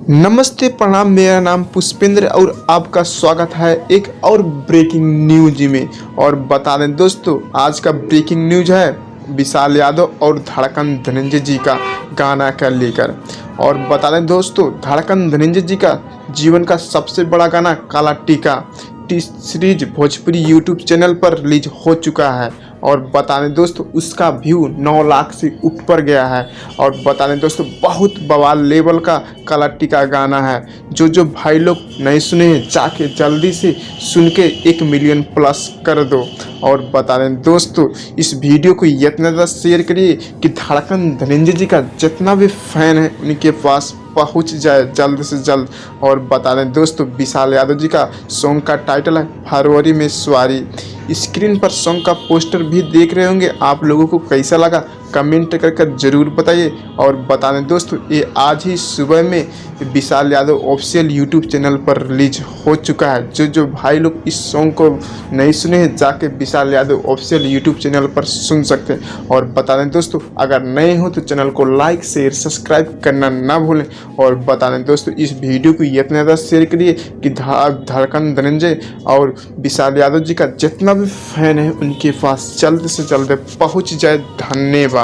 नमस्ते प्रणाम। मेरा नाम पुष्पेंद्र और आपका स्वागत है एक और ब्रेकिंग न्यूज में। और बता दें दोस्तों, आज का ब्रेकिंग न्यूज है विशाल यादव और धड़कन धनंजय जी का गाना का लेकर। और बता दें दोस्तों, धड़कन धनंजय जी का जीवन का सबसे बड़ा गाना काला टीका T series Bhojpuri YouTube channel पर रिलीज हो चुका है। और बता दें दोस्तों, उसका व्यू 9 लाख से ऊपर गया है। और बता दें दोस्तों, बहुत बवाल लेवल का काला टीका गाना है। जो भाई लोग नहीं सुने हैं, जाके जल्दी से सुन के 1 मिलियन प्लस कर दो। और बता दें दोस्तों, इस वीडियो को इतना ज़्यादा शेयर करिए कि धड़कन धनंजय जी का जितना भी फैन है उनके पास पहुंच जाए जल्द से जल्द। और बता दें दोस्तों, विशाल यादव जी का सॉन्ग का टाइटल है फरवरी में सवारी। स्क्रीन पर सॉन्ग का पोस्टर भी देख रहे होंगे। आप लोगों को कैसा लगा कमेंट करके ज़रूर बताइए। और बता दें दोस्तों, ये आज ही सुबह में विशाल यादव ऑफिशियल यूट्यूब चैनल पर रिलीज हो चुका है। जो भाई लोग इस सॉन्ग को नहीं सुने हैं, जाके विशाल यादव ऑफिशियल यूट्यूब चैनल पर सुन सकते हैं। और बता दें दोस्तों, अगर नए हो तो चैनल को लाइक शेयर सब्सक्राइब करना ना भूलें। और बता दें दोस्तों, इस वीडियो को इतना ज़्यादा शेयर करिए कि धड़कन धनंजय और विशाल यादव जी का जितना भी फैन है उनके पास जल्द से जल्द पहुंच जाए। धन्यवाद।